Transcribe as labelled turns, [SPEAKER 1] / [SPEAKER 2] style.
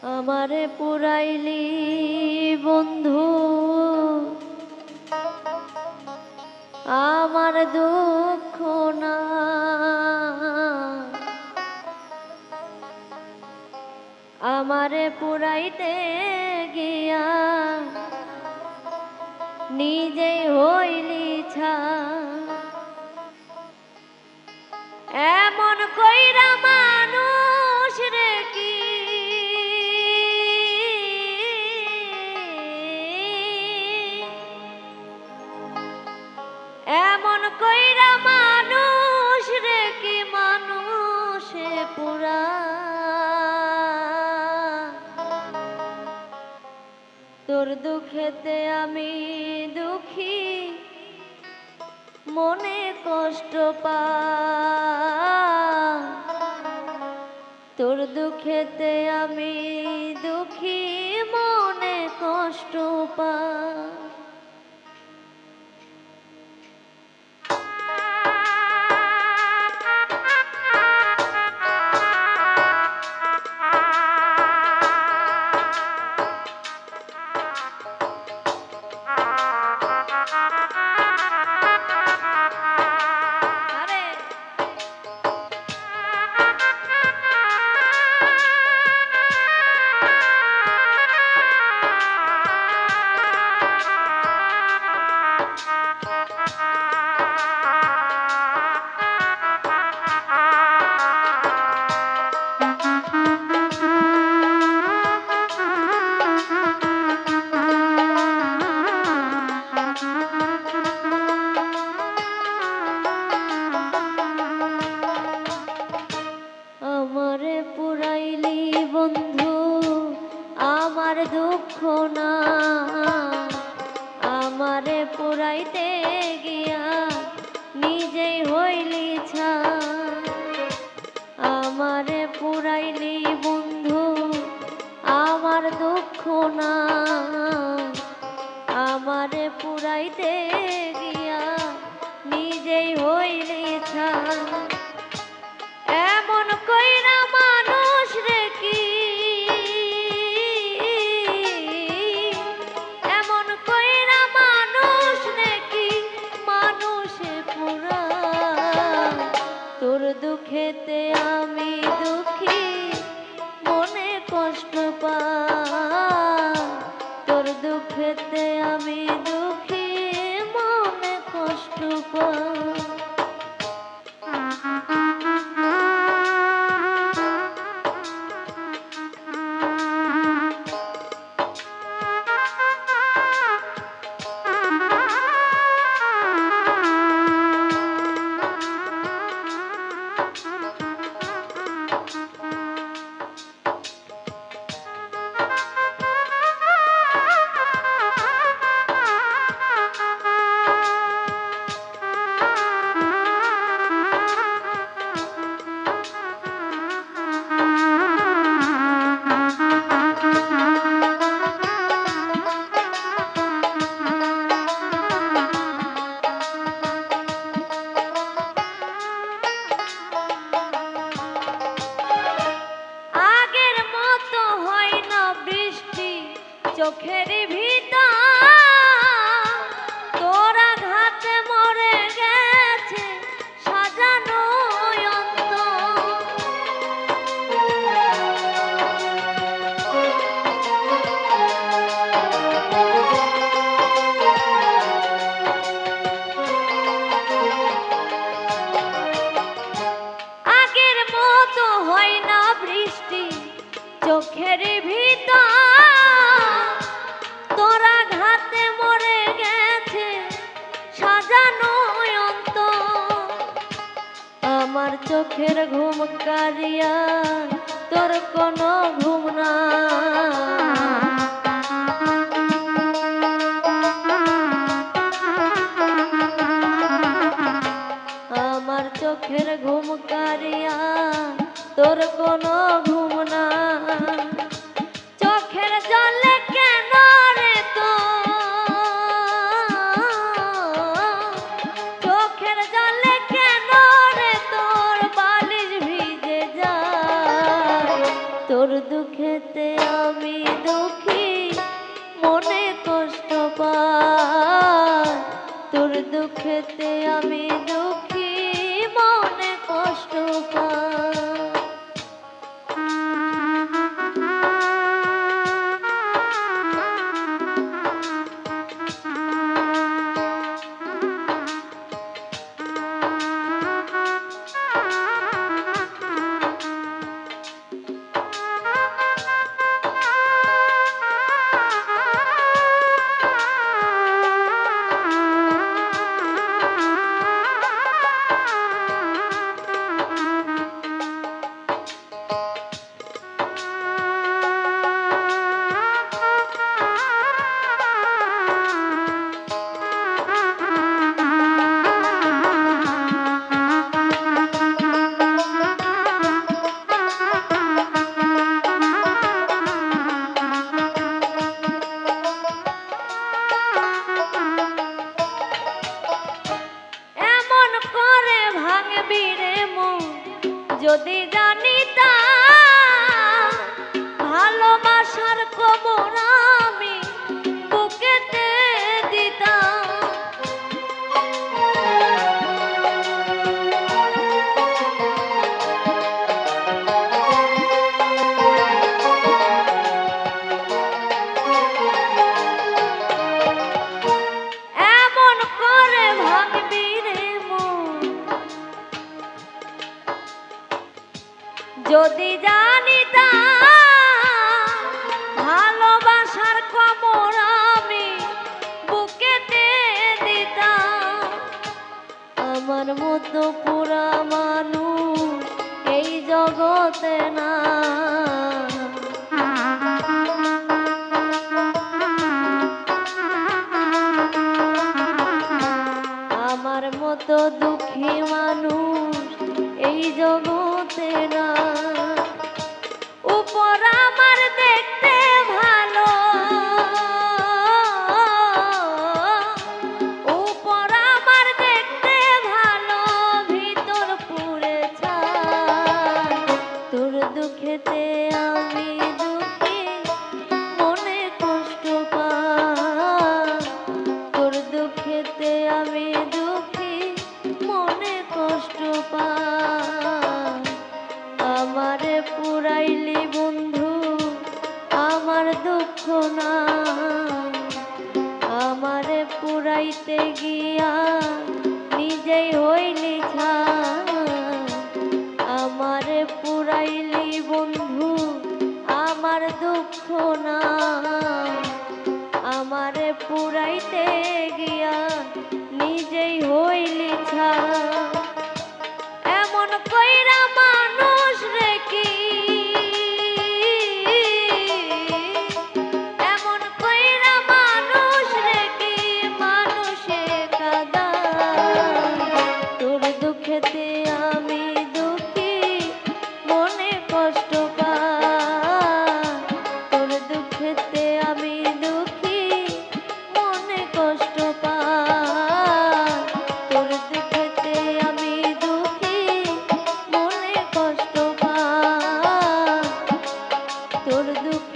[SPEAKER 1] আমারে পুরাইলি বন্ধু আমার দুঃখ না আমারে পুরাইতে গিয়া নিজেই হইলি ছা এমন কইরা মানুষ রে কি এমন কইরা মানুষ রে কি মানুষে পুরা তোর দুঃখেতে আমি দুঃখী মনে কষ্ট পা তোর দুঃখেতে আমি দুঃখী মনে কষ্ট পা আমারে পুরাইলি বন্ধু আমার দুঃখ না আমারে পুরাইতে গিয়া নিজেই হইলি ছা আমারে পুরাইলি বন্ধু আমার দুঃখ না আমারে পুরাইতে গিয়া নিজেই হইলি ছা এমন কইরা মানুষ রে কি এমন কইরা মানুষ রে কি মানুষে পুরা তোর দুঃখেতে আমি দুঃখী মনে কষ্ট পা তোর দুঃখেতে আমি দুঃখী মনে কষ্ট পা চোখের ভিতর তোরা ঘাতে মরে গেছে সাজানো আগের মতো হয় না বৃষ্টি চোখের ভিতর তোরা ঘাতে মরে গেছে সাজানো আমার চোখের ঘুম কারিয়া তোর কোনো ঘুম না আমার চোখের ঘুম কারিয়া তোর কোনো ঘুম না চোখের জলে কেন রে তো চোখের জলে কেন রে তোর বালিশ ভিজে যায় তোর দুঃখেতে আমি দুঃখী মনে কষ্ট পাই, তোর দুঃখেতে আমি দুঃখী মনে কষ্ট পাই। যদি জানিতাম ভালোবাসার খবর আমি বুকেতে দিতাম। এমন করে ভাঙবি রে মন, যদি জানিতাম ভালোবাসার খবর আমি বুকেতে দিতাম। আমার মতো পুরা মানুষ এই জগতে না, আমার মতো দুঃখী মানুষ এই জগতে না। উপর আমার দেখতে ভালো, উপর আমার দেখতে ভালো, ভিতর পুড়ে ছাই। তোর দুঃখেতে আমি দুঃখী মনে কষ্ট পাই, তোর দুঃখেতে আমি দুঃখী মনে কষ্ট পাই। আমারে পুরাইলি বন্ধু আমার দুঃখ না, আমারে পুরাইতে গিয়া নিজেই হইলি ছাই। আমারে পুরাইলি বন্ধু আমার দুঃখ না, আমারে পুরাইতে গিয়া নিজেই হইলি ছাই। এমন কইরা মানুষ রে কি, এমন কইরা মানুষ রে কি মানুষে কাঁদায়। তোর দুঃখেতে আমি দুঃখী মনে কষ্ট পাই, তোর দুঃখেতে আমি দুঃখী মনে কষ্ট পাই, তোর দুঃখেতে আমি দুঃখী মনে কষ্ট পাই, তোর দুঃখ